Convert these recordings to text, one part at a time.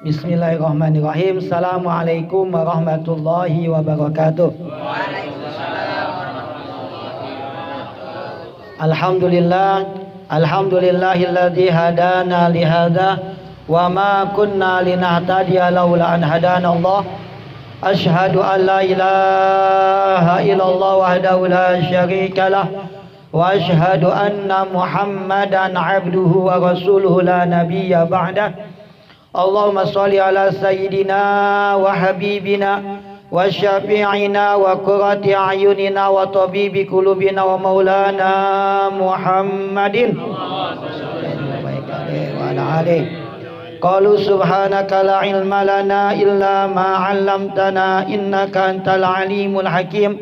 Bismillahirrahmanirrahim. Assalamualaikum warahmatullahi wabarakatuh. Alhamdulillahilladzi hadana lihada wa ma kunna linahtadiya laula an hadana Allah. Asyhadu an la ilaha illallah wahdahu la syarikalah wa asyhadu anna Muhammadan abduhu wa rasuluhu la nabiyya ba'dah. Allahumma sholli ala sayyidina wa habibina wa syafi'ina wa qurrati a'yunina wa tabibi qulubina wa maulana Muhammadin qalu subhanaka la ilma lana illa ma 'allamtana innaka antal alimul hakim.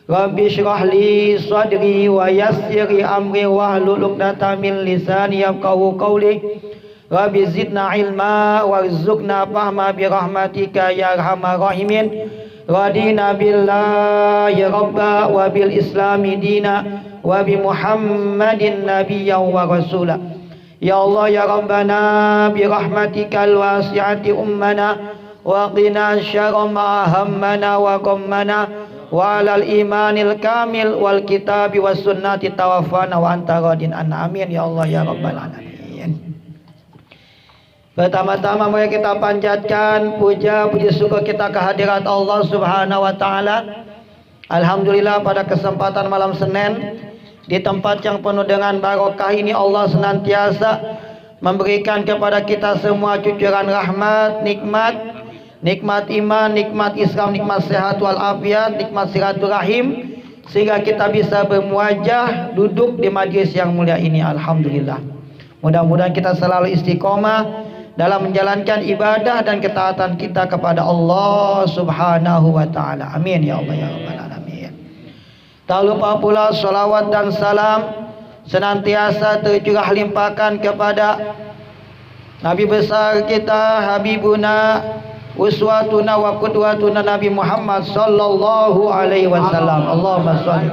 Rabbi shrah li sadri wa yassir li amri wahlul 'uqdatam min lisani yafqahu qawli. Rabbi zidna ilma warzuqna fahma birahmatika ya arhamar rahimin. Radina billahi rabba wa bil islami dina wa bi Muhammadin nabiyyan wa rasula. Ya Allah ya Rabbana birahmatikal wasi'ati ummana wa qina syarra ma hammana wa qammana wa alal imanil kamil wal kitabi was sunnati tawaffana wa anta radin anna amin ya Allah ya Rabbal alamin. Pertama-tama mari kita panjatkan puja puji syukur kita kehadirat Allah Subhanahu wa taala. Alhamdulillah pada kesempatan malam Senin di tempat yang penuh dengan barokah ini Allah senantiasa memberikan kepada kita semua cucuran rahmat, nikmat iman, nikmat Islam, nikmat sehat wal afiat, nikmat silaturahim sehingga kita bisa bermuajah duduk di majlis yang mulia ini. Alhamdulillah. Mudah-mudahan kita selalu istiqomah dalam menjalankan ibadah dan ketaatan kita kepada Allah Subhanahu wa taala. Amin ya Allah ya rabbal alamin. Tak lupa pula salawat dan salam senantiasa tercurah limpahkan kepada Nabi besar kita, Habibuna, uswatuna wa qudwatuna Nabi Muhammad sallallahu alaihi wasallam. Allahumma shalli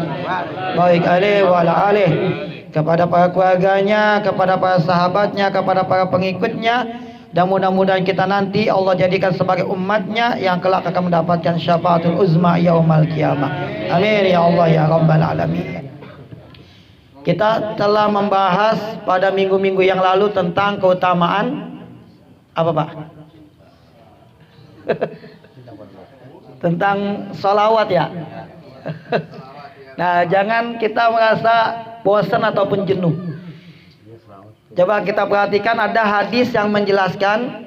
baik alaihi wa ala alihi, kepada para keluarganya, kepada para sahabatnya, kepada para pengikutnya, dan mudah-mudahan kita nanti Allah jadikan sebagai umatnya yang kelak akan mendapatkan syafaatul uzma yaumal qiyamah. Amin ya Allah ya rabbal alamin. Kita telah membahas pada minggu-minggu yang lalu tentang keutamaan apa Pak? Tentang salawat ya. Nah, jangan kita merasa bosan ataupun jenuh. Coba kita perhatikan, ada hadis yang menjelaskan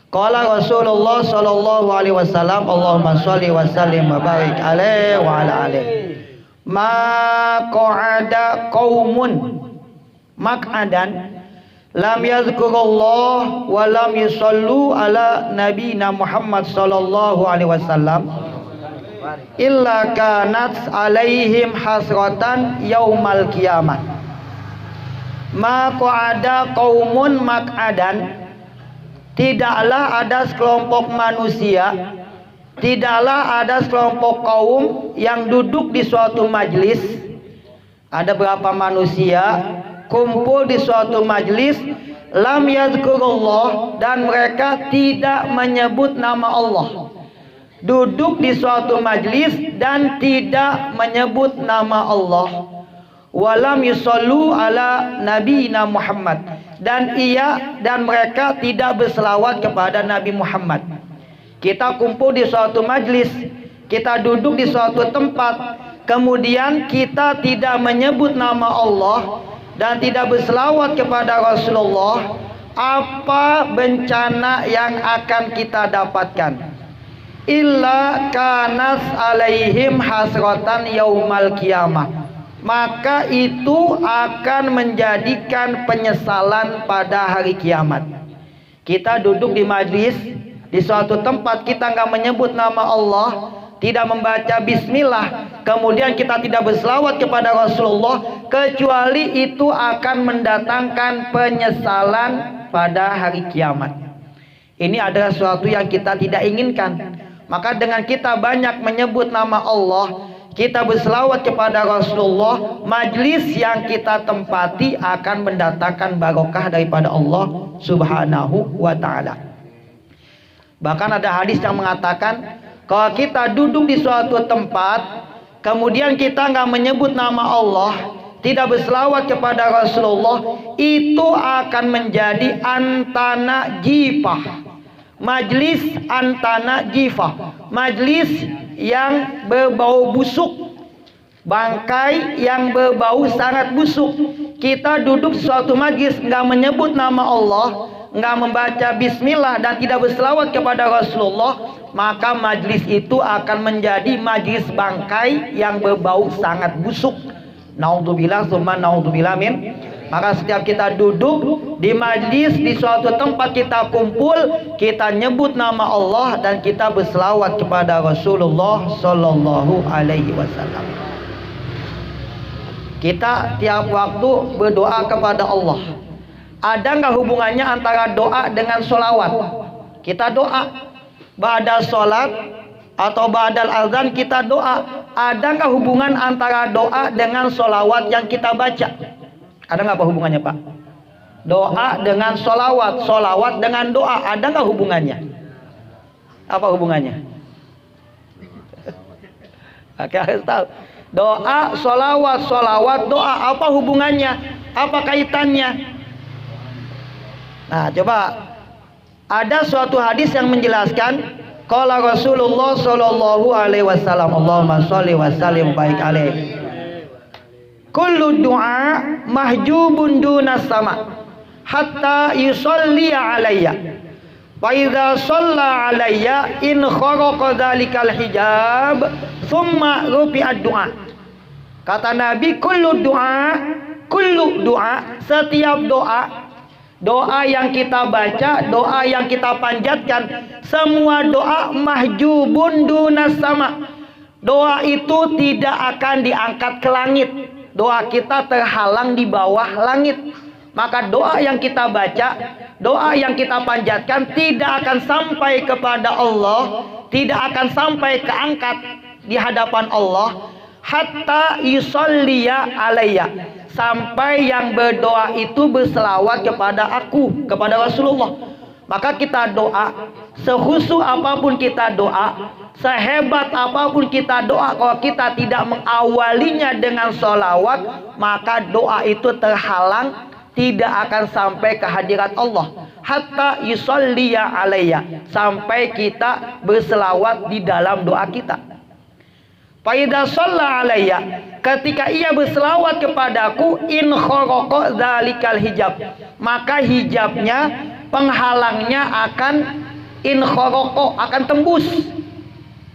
qala Rasulullah sallallahu alaihi wasallam, Allahumma sholli wa sallim wa barik alaihi wa ala alihi, ma qa'ada qaumun maq'adan lam yazkurullah wa lam yusallu ala nabiyina Muhammad sallallahu alaihi wasallam illa kanat alaihim hasratan yaumal qiyamah. Maka ada qaumun maq'adan, tidaklah ada sekelompok manusia, tidaklah ada sekelompok kaum yang duduk di suatu majlis. Ada berapa manusia kumpul di suatu majlis, lam yazkurullah, dan mereka tidak menyebut nama Allah. Duduk di suatu majlis dan tidak menyebut nama Allah. Walam yusallu ala nabiyina Muhammad, dan mereka tidak berselawat kepada Nabi Muhammad. Kita kumpul di suatu majlis, kita duduk di suatu tempat, kemudian kita tidak menyebut nama Allah dan tidak berselawat kepada Rasulullah, apa bencana yang akan kita dapatkan? Illa kanas alaihim hasratan yaumal qiyamah, maka itu akan menjadikan penyesalan pada hari kiamat. Kita duduk di majlis, di suatu tempat, kita nggak menyebut nama Allah, tidak membaca bismillah, kemudian kita tidak berselawat kepada Rasulullah, kecuali itu akan mendatangkan penyesalan pada hari kiamat. Ini adalah sesuatu yang kita tidak inginkan. Maka dengan kita banyak menyebut nama Allah, kita berselawat kepada Rasulullah, majlis yang kita tempati akan mendatangkan barokah daripada Allah Subhanahu wa ta'ala. Bahkan ada hadis yang mengatakan kalau kita duduk di suatu tempat, kemudian kita nggak menyebut nama Allah, tidak berselawat kepada Rasulullah, itu akan menjadi antana jifah. Majlis antana jifah, majlis yang berbau busuk, bangkai yang berbau sangat busuk. Kita duduk di suatu majlis nggak menyebut nama Allah, nggak membaca bismillah dan tidak berselawat kepada Rasulullah, maka majlis itu akan menjadi majlis bangkai yang berbau sangat busuk. Naudzubillah summa naudzubillah min. Maka setiap kita duduk di majlis, di suatu tempat kita kumpul, kita nyebut nama Allah dan kita berselawat kepada Rasulullah sallallahu alaihi wasallam. Kita tiap waktu berdoa kepada Allah. Ada nggak hubungannya antara doa dengan sholawat? Kita doa ba'da sholat atau ba'dal azan, kita doa. Ada nggak hubungan antara doa dengan sholawat yang kita baca? Ada nggak apa hubungannya, Pak? Doa dengan sholawat, sholawat dengan doa, ada nggak hubungannya? Apa hubungannya? Oke, harus tahu. Doa, sholawat, sholawat, doa, apa hubungannya? Apa kaitannya? Nah, coba ada suatu hadis yang menjelaskan, qala Rasulullah sallallahu alaihi wasallam, Allahumma sholli wa sallim baik alaihi. Kullu du'a mahjubun dunas sama hatta yusalli alayya. Fa idza shalla alayya in kharaqa dzalikal hijab thumma rufi'ad du'a. Kata Nabi, kullu du'a, setiap doa yang kita baca, doa yang kita panjatkan, semua doa mahjubun dunas sama. Doa itu tidak akan diangkat ke langit. Doa kita terhalang di bawah langit. Maka doa yang kita baca, doa yang kita panjatkan tidak akan sampai kepada Allah, tidak akan sampai keangkat di hadapan Allah, hatta yusalliya alayya, sampai yang berdoa itu berselawat kepada aku, kepada Rasulullah. Maka kita doa, sehusu apapun kita doa, sehebat apapun kita doa, kalau kita tidak mengawalinya dengan sholawat, maka doa itu terhalang, tidak akan sampai ke hadirat Allah. Hatta yusalliya alayya, sampai kita berselawat di dalam doa kita. Faida shalla alayya, ketika ia berselawat kepadaku, in kharaqa dzalikal hijab, maka hijabnya, penghalangnya akan in kharaqa, akan tembus.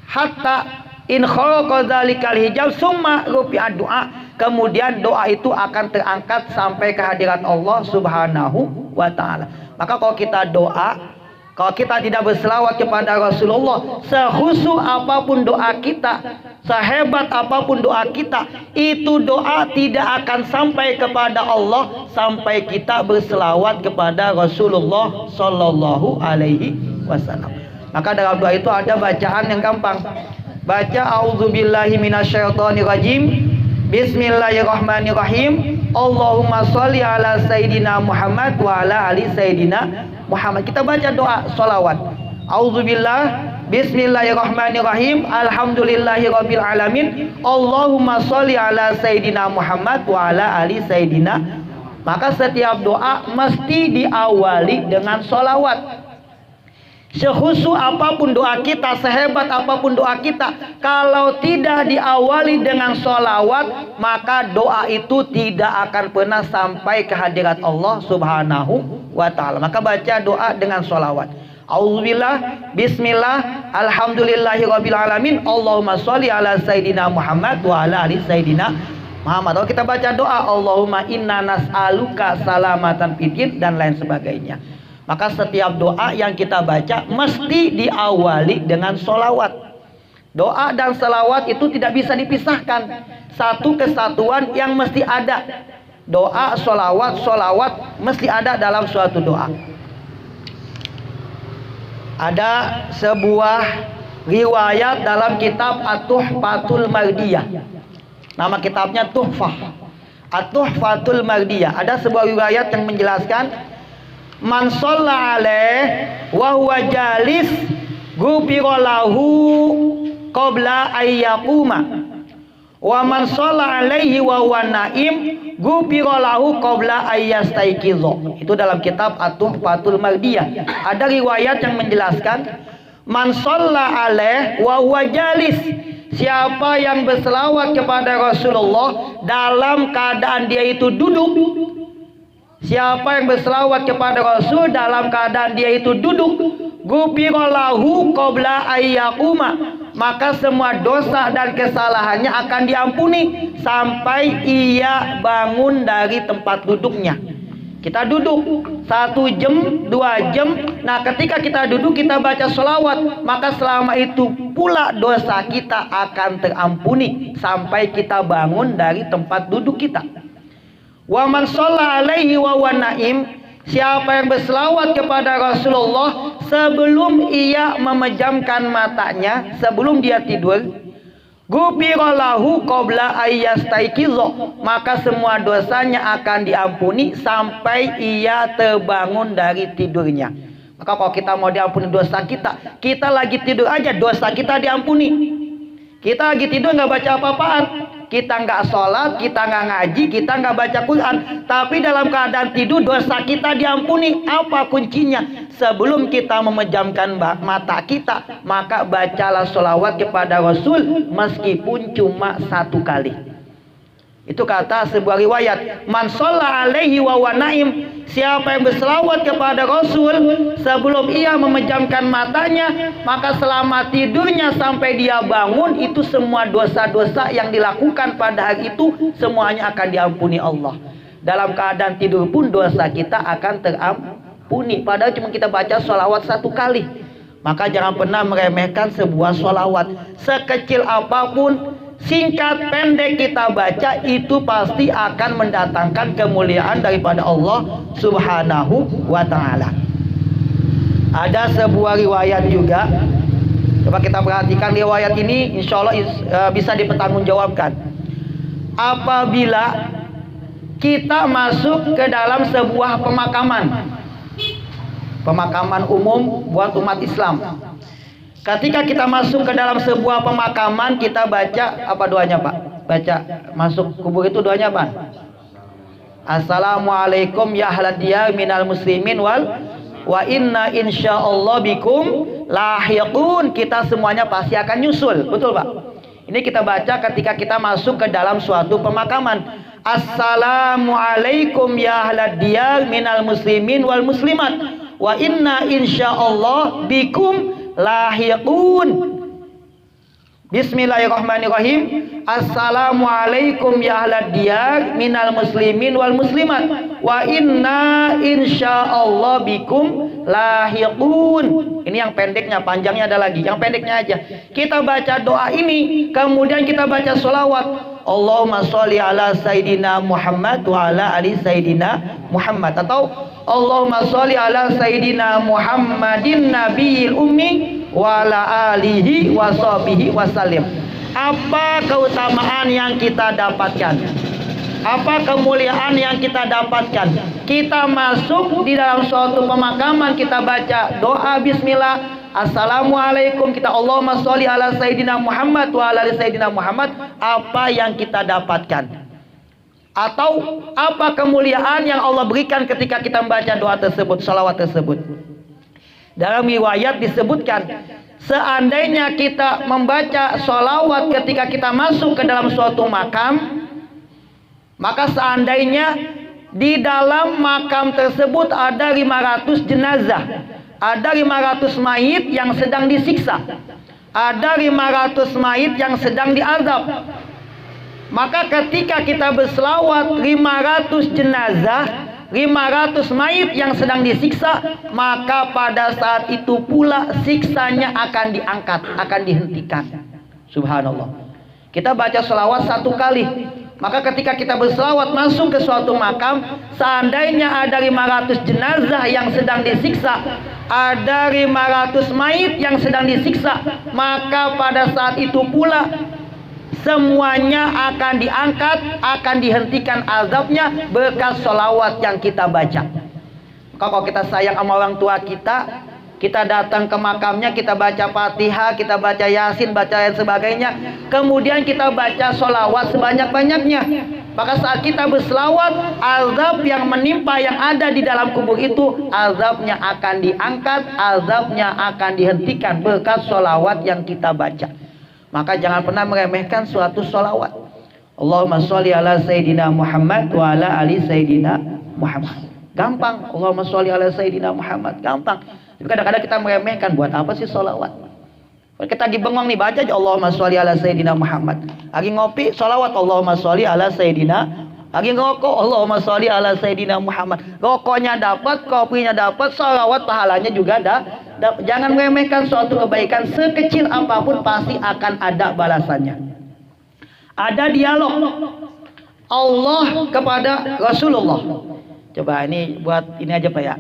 Hatta in kharaqa dzalikal hijab summa rufi'ad du'a, kemudian doa itu akan terangkat sampai ke hadirat Allah Subhanahu wa taala. Maka kalau kita doa, kalau kita tidak berselawat kepada Rasulullah, sehusu apapun doa kita, sehebat apapun doa kita, itu doa tidak akan sampai kepada Allah sampai kita berselawat kepada Rasulullah sallallahu alaihi wasallam. Maka dalam doa itu ada bacaan yang gampang. Baca auzubillahi minasyaitonir rajim, bismillahirrahmanirrahim, Allahumma sholli ala sayyidina Muhammad wa ala ali sayyidina Muhammad. Kita baca doa sholawat. Auzubillah, bismillahirrahmanirrahim, alhamdulillahirabbil alamin, Allahumma sholli ala sayyidina Muhammad wa ala ali sayyidina. Maka setiap doa mesti diawali dengan sholawat. Sehusu apapun doa kita, sehebat apapun doa kita, kalau tidak diawali dengan sholawat, maka doa itu tidak akan pernah sampai ke hadirat Allah Subhanahu wa ta'ala. Maka baca doa dengan sholawat. Auzubillah, bismillah, alhamdulillahirabbil alamin, Allahumma sholli ala sayyidina Muhammad wa ala ali sayyidina Muhammad. Kalau kita baca doa Allahumma inna nas'aluka salamatan fid dan lain sebagainya. Maka setiap doa yang kita baca mesti diawali dengan sholawat. Doa dan sholawat itu tidak bisa dipisahkan, satu kesatuan yang mesti ada. Doa, sholawat, sholawat mesti ada dalam suatu doa. Ada sebuah riwayat dalam kitab At-Tuhfatul Mardiyah. Nama kitabnya Tuhfah, At-Tuhfatul Mardiyah. Ada sebuah riwayat yang menjelaskan man shalla alaih wa huwa jalis ghufira lahu qabla ayyaquma wa man shalla alaihi wa huwa naim ghufira lahu qabla ayyastaiqiza. Itu dalam kitab At-Tuhfatul Mardiyah. Ada riwayat yang menjelaskan man shalla alaih wa huwa jalis, siapa yang berselawat kepada Rasulullah dalam keadaan dia itu duduk. Siapa yang berselawat kepada Rasul dalam keadaan dia itu duduk, ghufira lahu qabla ayyaquma, maka semua dosa dan kesalahannya akan diampuni sampai ia bangun dari tempat duduknya. Kita duduk 1 jam, 2 jam. Nah, ketika kita duduk kita baca sholawat, maka selama itu pula dosa kita akan terampuni sampai kita bangun dari tempat duduk kita. Wa man shalla alaihi wa huwa naim, siapa yang berselawat kepada Rasulullah sebelum ia memejamkan matanya, sebelum dia tidur, ghufira lahu qabla ayyastaiqiza, maka semua dosanya akan diampuni sampai ia terbangun dari tidurnya. Maka kalau kita mau diampuni dosa kita, kita lagi tidur aja dosa kita diampuni. Kita lagi tidur nggak baca apa-apaan, kita nggak sholat, kita nggak ngaji, kita nggak baca Quran, tapi dalam keadaan tidur dosa kita diampuni. Apa kuncinya? Sebelum kita memejamkan mata kita, maka bacalah sholawat kepada Rasul meskipun cuma 1 kali. Itu kata sebuah riwayat, man shalla alaihi wa huwa naim, siapa yang berselawat kepada Rasul sebelum ia memejamkan matanya, maka selama tidurnya sampai dia bangun, itu semua dosa-dosa yang dilakukan pada hari itu semuanya akan diampuni Allah. Dalam keadaan tidur pun dosa kita akan terampuni, padahal cuma kita baca sholawat 1 kali. Maka jangan pernah meremehkan sebuah sholawat, sekecil apapun, singkat pendek kita baca, itu pasti akan mendatangkan kemuliaan daripada Allah Subhanahu wa ta'ala. Ada sebuah riwayat juga, coba kita perhatikan riwayat ini, insya Allah bisa dipertanggungjawabkan. Apabila kita masuk ke dalam sebuah pemakaman umum buat umat Islam, ketika kita masuk ke dalam sebuah pemakaman, kita baca apa doanya, Pak? Baca masuk kubur itu doanya apa? Assalamualaikum ya ahlad diyar minal muslimin wa inna insyaallah bikum lahiqun. Kita semuanya pasti akan nyusul, betul Pak? Ini kita baca ketika kita masuk ke dalam suatu pemakaman. Assalamualaikum ya ahlad diyar minal muslimin wal muslimat wa inna insyaallah bikum lahiqun. Bismillahirrahmanirrahim. Assalamualaikum ya ahlad diyar minal muslimin wal muslimat wa inna insyaallah bikum lahiqun. Ini yang pendeknya, panjangnya ada lagi. Yang pendeknya aja. Kita baca doa ini, kemudian kita baca sholawat. Allahumma sholli ala sayyidina Muhammad wa ala ali sayyidina Muhammad, atau Allahumma sholli ala sayyidina Muhammadin nabiyil ummi wa ala alihi wa sahbihi wasallim. Apa keutamaan yang kita dapatkan? Apa kemuliaan yang kita dapatkan? Kita masuk di dalam suatu pemakaman, kita baca doa bismillah, assalamualaikum, kita Allahumma sholli ala sayyidina Muhammad wa ala ali sayyidina Muhammad. Apa yang kita dapatkan? Atau apa kemuliaan yang Allah berikan ketika kita membaca doa tersebut, salawat tersebut? Dalam riwayat disebutkan, seandainya kita membaca sholawat ketika kita masuk ke dalam suatu makam, maka seandainya di dalam makam tersebut ada 500 jenazah, ada 500 mayit yang sedang disiksa, ada 500 mayit yang sedang diazab, maka ketika kita berselawat 500 jenazah, 500 mayit yang sedang disiksa, maka pada saat itu pula siksanya akan diangkat, akan dihentikan. Subhanallah. Kita baca selawat 1 kali, maka ketika kita berselawat masuk ke suatu makam, seandainya ada 500 jenazah yang sedang disiksa, ada 500 mayit yang sedang disiksa, maka pada saat itu pula semuanya akan diangkat, akan dihentikan azabnya berkat sholawat yang kita baca. Kalau kita sayang sama orang tua kita, kita datang ke makamnya, kita baca Fatihah, kita baca Yasin, baca dan sebagainya. Kemudian kita baca sholawat sebanyak-banyaknya. Maka saat kita berselawat, azab yang menimpa yang ada di dalam kubur itu, azabnya akan diangkat, azabnya akan dihentikan berkat sholawat yang kita baca. Maka jangan pernah meremehkan suatu sholawat. Allahumma sholli ala Sayyidina Muhammad wa ala ali Sayyidina Muhammad. Gampang. Allahumma sholli ala Sayyidina Muhammad. Gampang. Tapi kadang-kadang kita meremehkan, buat apa sih sholawat? Kita lagi bengong nih, baca aja Allahumma sholli ala Sayyidina Muhammad. Lagi ngopi, sholawat Allahumma sholli ala Sayyidina. Lagi ngerokok, Allahumma sholli ala Sayyidina Muhammad. Rokoknya dapat, kopinya dapat, sholawat pahalanya juga jangan meremehkan suatu kebaikan. Sekecil apapun pasti akan ada balasannya. Ada dialog Allah kepada Rasulullah. Coba ini buat ini aja Pak ya.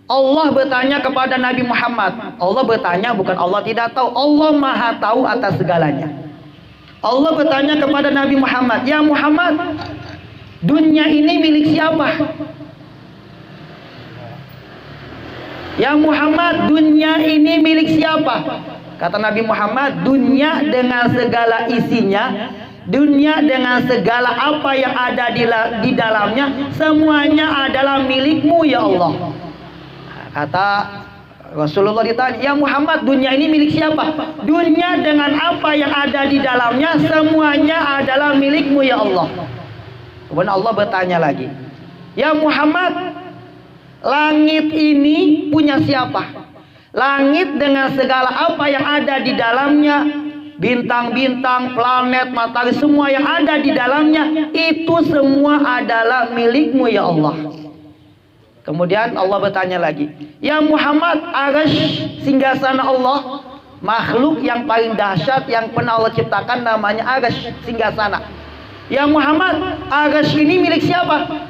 Allah bertanya kepada Nabi Muhammad. Allah bertanya, bukan Allah tidak tahu. Allah maha tahu atas segalanya. Allah bertanya kepada Nabi Muhammad, ya Muhammad, dunia ini milik siapa? Ya Muhammad, dunia ini milik siapa? Kata Nabi Muhammad, dunia dengan segala isinya, dunia dengan segala apa yang ada di dalamnya, semuanya adalah milikmu ya Allah. Kata Rasulullah ditanya, ya Muhammad, dunia ini milik siapa? Dunia dengan apa yang ada di dalamnya, semuanya adalah milikmu ya Allah. Kemudian Allah bertanya lagi, ya Muhammad, langit ini punya siapa? Langit dengan segala apa yang ada di dalamnya, bintang-bintang, planet, matahari, semua yang ada di dalamnya, itu semua adalah milikmu ya Allah. Kemudian Allah bertanya lagi, ya Muhammad, arsy singgasana Allah, makhluk yang paling dahsyat yang pernah Allah ciptakan namanya arsy singgasana. Ya Muhammad, arsy ini milik siapa?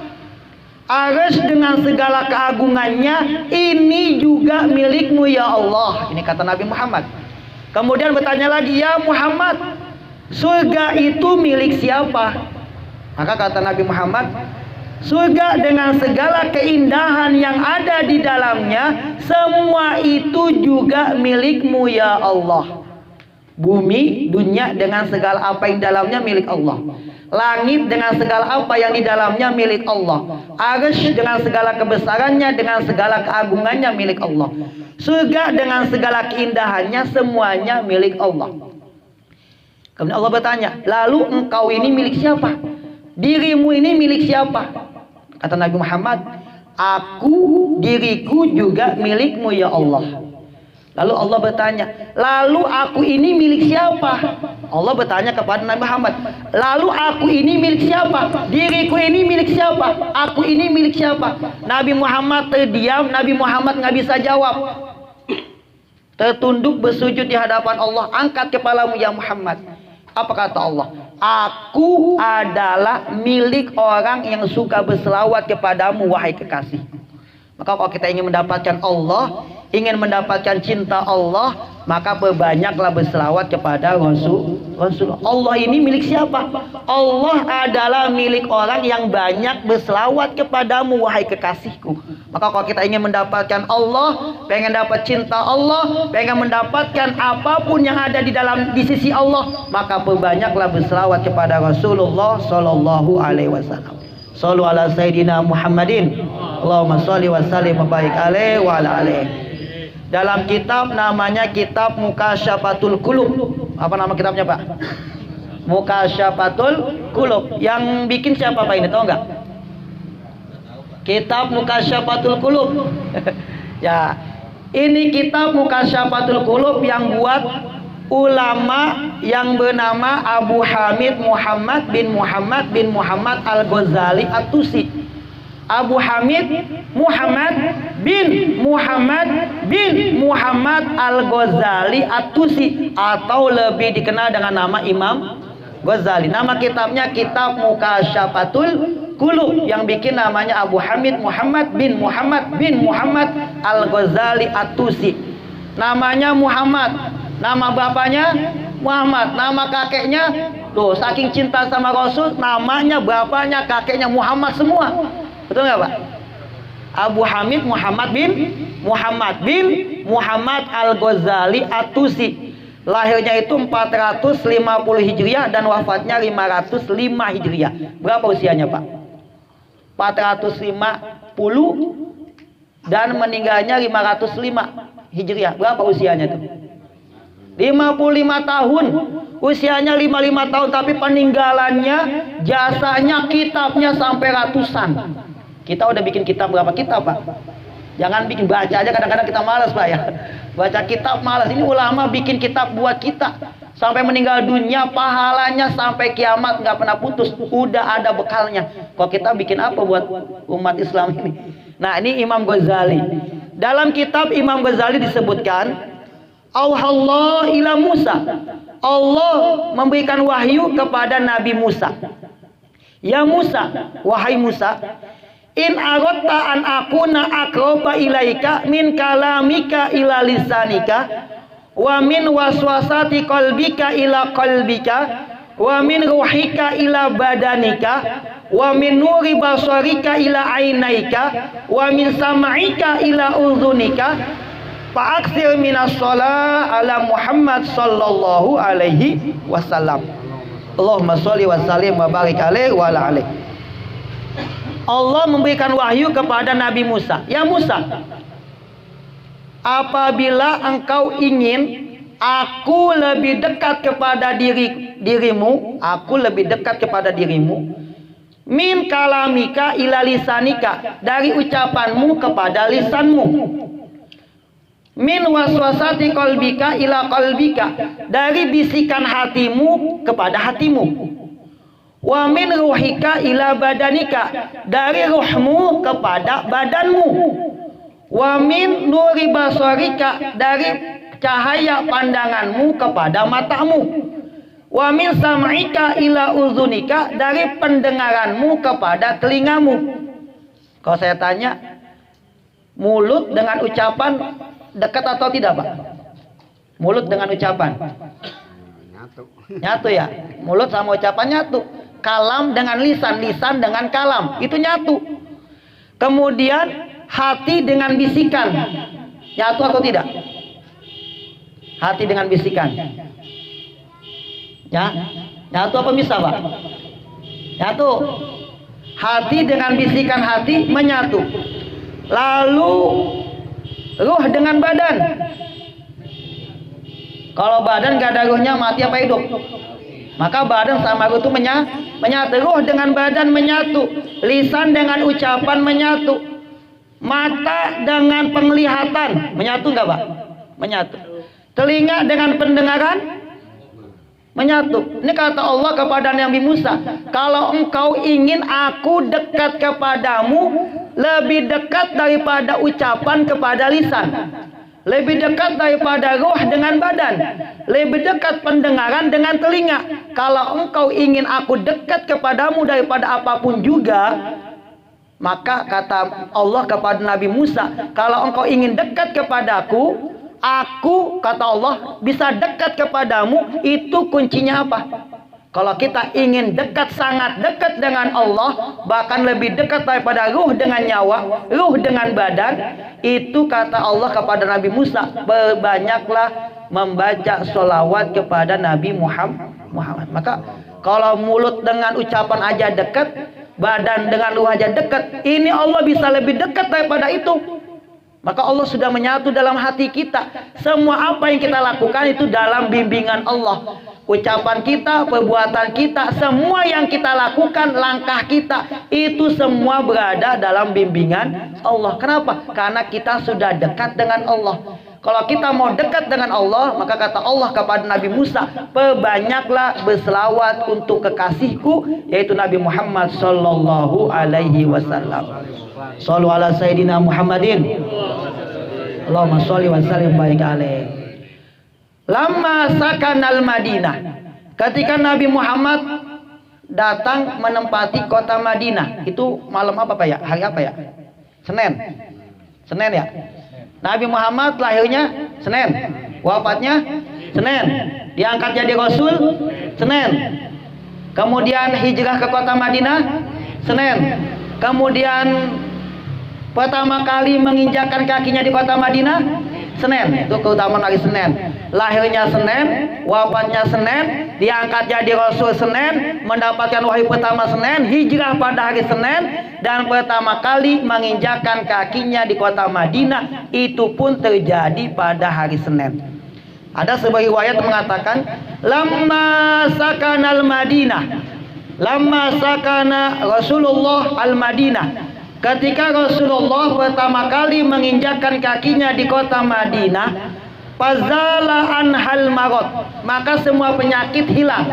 Arsy dengan segala keagungannya ini juga milikmu ya Allah. Ini kata Nabi Muhammad. Kemudian bertanya lagi, ya Muhammad, surga itu milik siapa? Maka kata Nabi Muhammad, surga dengan segala keindahan yang ada di dalamnya, semua itu juga milikmu ya Allah. Bumi, dunia dengan segala apa yang dalamnya milik Allah. Langit dengan segala apa yang di dalamnya milik Allah. Arsy dengan segala kebesarannya, dengan segala keagungannya milik Allah. Surga dengan segala keindahannya, semuanya milik Allah. Kemudian Allah bertanya, lalu engkau ini milik siapa? Dirimu ini milik siapa? Kata Nabi Muhammad, diriku juga milikmu ya Allah. Lalu Allah bertanya, lalu aku ini milik siapa? Allah bertanya kepada Nabi Muhammad, lalu aku ini milik siapa? Diriku ini milik siapa? Aku ini milik siapa? Nabi Muhammad terdiam, Nabi Muhammad nggak bisa jawab. Tertunduk bersujud di hadapan Allah, angkat kepalamu ya Muhammad. Apa kata Allah? Aku adalah milik orang yang suka berselawat kepadamu wahai kekasih. Maka kalau kita ingin mendapatkan Allah, ingin mendapatkan cinta Allah, maka perbanyaklah berselawat kepada Rasul. Allah ini milik siapa? Allah adalah milik orang yang banyak berselawat kepadamu wahai kekasihku. Maka kalau kita ingin mendapatkan Allah, pengen dapat cinta Allah, pengen mendapatkan apapun yang ada di sisi Allah, maka perbanyaklah berselawat kepada Rasulullah sallallahu alaihi wasallam. Shallu ala Sayyidina Muhammadin. Allahumma sholli wa sallim wa barik alaihi wa ala alihi. Dalam kitab namanya kitab Mukasyafatul Qulub. Apa nama kitabnya Pak? Mukasyafatul Qulub. Yang bikin siapa Pak ini, tahu nggak? Kitab Mukasyafatul Qulub. Ya, ini kitab Mukasyafatul Qulub yang buat ulama yang bernama Abu Hamid Muhammad bin Muhammad Al-Ghazali At-Tusi. Abu Hamid Muhammad bin Muhammad Al-Ghazali At-Tusi, atau lebih dikenal dengan nama Imam Ghazali. Nama kitabnya Kitab Mukasyafatul Qulub, yang bikin namanya Abu Hamid Muhammad bin Muhammad Al-Ghazali At-Tusi. Namanya Muhammad, nama bapaknya Muhammad, nama kakeknya tuh, saking cinta sama Rasul, namanya bapaknya kakeknya Muhammad semua. Betul nggak Pak? Abu Hamid Muhammad bin Muhammad Al-Ghazali At-Tusi. Lahirnya itu 450 Hijriah dan wafatnya 505 Hijriah. Berapa usianya, Pak? 450 dan meninggalnya 505 Hijriah. Berapa usianya tuh? 55 tahun. Usianya 55 tahun tapi peninggalannya, jasanya, kitabnya sampai ratusan. Kita udah bikin kitab berapa kitab, Pak? Jangan bikin, baca aja kadang-kadang kita malas, Pak ya. Baca kitab malas. Ini ulama bikin kitab buat kita. Sampai meninggal dunia pahalanya sampai kiamat nggak pernah putus. Udah ada bekalnya. Kok kita bikin apa buat umat Islam ini? Nah, ini Imam Ghazali. Dalam kitab Imam Ghazali disebutkan, Allah ila Musa. Allah memberikan wahyu kepada Nabi Musa. Ya Musa, wahai Musa, in aradta an akuna aqraba ilaika min kalamika ila lisanika wa min waswasati qalbika ila qalbika wa min ruhika ila badanika wa min nuri basarika ila ainaika wa min sam'ika ila udhunika fa aktsir minas shalah ala Muhammad sallallahu alaihi wasallam. Allahumma sholli wa sallim wa barik alaihi wa ala alihi. Allah memberikan wahyu kepada Nabi Musa. Ya Musa, apabila engkau ingin aku lebih dekat kepada dirimu, aku lebih dekat kepada dirimu, min kalamika ila lisanika, dari ucapanmu kepada lisanmu, min waswasati qalbika ila qalbika, dari bisikan hatimu kepada hatimu, wa min ruhika ila badanika, dari ruhmu kepada badanmu, wa min nuri basarika, dari cahaya pandanganmu kepada matamu, wa min sam'ika ila uzunika, dari pendengaranmu kepada telingamu. Kalau saya tanya, mulut dengan ucapan dekat atau tidak, Pak? Mulut dengan ucapan nyatu ya. Mulut sama ucapan nyatu. Kalam dengan lisan, lisan dengan kalam, itu nyatu. Kemudian hati dengan bisikan, nyatu atau tidak? Hati dengan bisikan, ya, nyatu apa bisa, Pak? Nyatu. Hati dengan bisikan hati menyatu. Lalu ruh dengan badan. Kalau badan gak ada ruhnya, mati apa hidup? Maka badan sama ruh itu menyatu. Ruh dengan badan menyatu. Lisan dengan ucapan menyatu. Mata dengan penglihatan menyatu nggak, Pak? Menyatu. Telinga dengan pendengaran menyatu. Ini kata Allah kepada Nabi Musa, kalau engkau ingin aku dekat kepadamu, lebih dekat daripada ucapan kepada lisan, lebih dekat daripada ruh dengan badan, lebih dekat pendengaran dengan telinga. Kalau engkau ingin aku dekat kepadamu daripada apapun juga, maka kata Allah kepada Nabi Musa, kalau engkau ingin dekat kepadaku, aku, kata Allah, bisa dekat kepadamu. Itu kuncinya apa? Kalau kita ingin dekat, sangat dekat dengan Allah, bahkan lebih dekat daripada ruh dengan nyawa, ruh dengan badan, itu kata Allah kepada Nabi Musa, berbanyaklah membaca sholawat kepada Nabi Muhammad. Maka kalau mulut dengan ucapan aja dekat, badan dengan ruh aja dekat, ini Allah bisa lebih dekat daripada itu. Maka Allah sudah menyatu dalam hati kita. Semua apa yang kita lakukan itu dalam bimbingan Allah. Ucapan kita, perbuatan kita, semua yang kita lakukan, langkah kita, itu semua berada dalam bimbingan Allah. Kenapa? Karena kita sudah dekat dengan Allah. Kalau kita mau dekat dengan Allah, maka kata Allah kepada Nabi Musa, perbanyaklah berselawat untuk kekasihku, yaitu Nabi Muhammad sallallahu alaihi wasallam. Shallu ala Sayyidina Muhammadin. Allahumma sholli wa sallim baik alaihi. Lama sakanal Madinah, ketika Nabi Muhammad datang menempati kota Madinah, itu malam apa, Pak ya? Hari apa ya? Senin ya. Nabi Muhammad lahirnya Senin, wafatnya Senin, diangkat jadi Rasul Senin, kemudian hijrah ke kota Madinah Senin, kemudian pertama kali menginjakkan kakinya di kota Madinah? Senin. Itu keutamaan hari Senin. Lahirnya Senin, wafatnya Senin, diangkat jadi Rasul Senin, mendapatkan wahyu pertama Senin, hijrah pada hari Senin, dan pertama kali menginjakkan kakinya di kota Madinah itu pun terjadi pada hari Senin. Ada sebuah riwayat mengatakan, lamma sakanal Madinah, lamma sakana Rasulullah al-Madinah. Ketika Rasulullah pertama kali menginjakkan kakinya di kota Madinah, fazala anhal marad, maka semua penyakit hilang.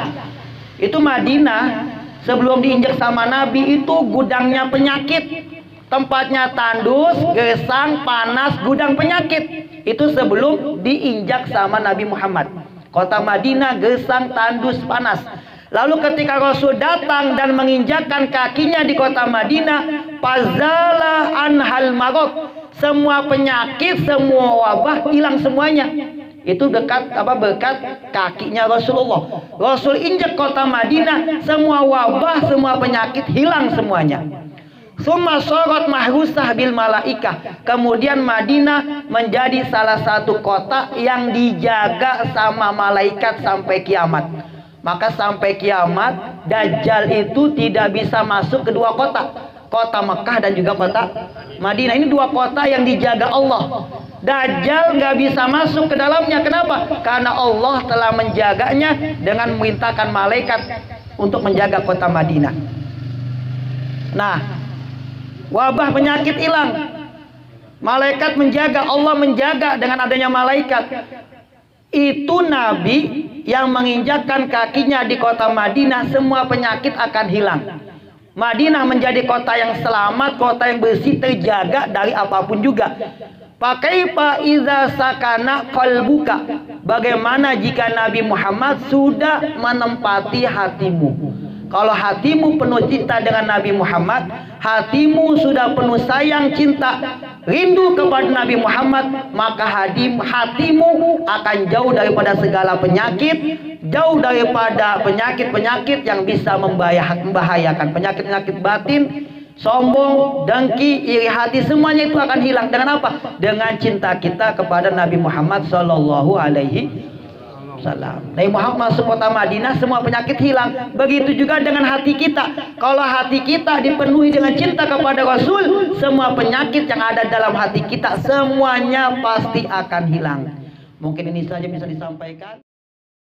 Itu Madinah sebelum diinjak sama Nabi itu gudangnya penyakit. Tempatnya tandus, gesang, panas, gudang penyakit. Itu sebelum diinjak sama Nabi Muhammad. Kota Madinah gesang, tandus, panas. Lalu ketika Rasul datang dan menginjakkan kakinya di kota Madinah, fazala anhal marad, semua penyakit, semua wabah hilang semuanya. Itu berkat kakinya Rasulullah. Rasul injak kota Madinah, semua wabah, semua penyakit hilang semuanya. Summa sharat mahrusah bil malaikah. Kemudian Madinah menjadi salah satu kota yang dijaga sama malaikat sampai kiamat. Maka sampai kiamat Dajjal itu tidak bisa masuk ke dua kota, kota Mekah dan juga kota Madinah. Ini dua kota yang dijaga Allah. Dajjal nggak bisa masuk ke dalamnya. Kenapa? Karena Allah telah menjaganya dengan memerintahkan malaikat untuk menjaga kota Madinah. Nah, wabah penyakit hilang, malaikat menjaga, Allah menjaga dengan adanya malaikat. Itu Nabi yang menginjakkan kakinya di kota Madinah, semua penyakit akan hilang. Madinah menjadi kota yang selamat, kota yang bersih, terjaga dari apapun juga. Pakaifa iza sakana qalbuka, bagaimana jika Nabi Muhammad sudah menempati hatimu? Kalau hatimu penuh cinta dengan Nabi Muhammad, hatimu sudah penuh sayang, cinta, rindu kepada Nabi Muhammad, maka hatimu akan jauh daripada segala penyakit, jauh daripada penyakit-penyakit yang bisa membahayakan, penyakit-penyakit batin, sombong, dengki, iri hati, semuanya itu akan hilang. Dengan apa? Dengan cinta kita kepada Nabi Muhammad sallallahu alaihi wasallam. Nabi Muhammad masuk kota Madinah, semua penyakit hilang. Begitu juga dengan hati kita. Kalau hati kita dipenuhi dengan cinta kepada Rasul, semua penyakit yang ada dalam hati kita semuanya pasti akan hilang. Mungkin ini saja bisa disampaikan.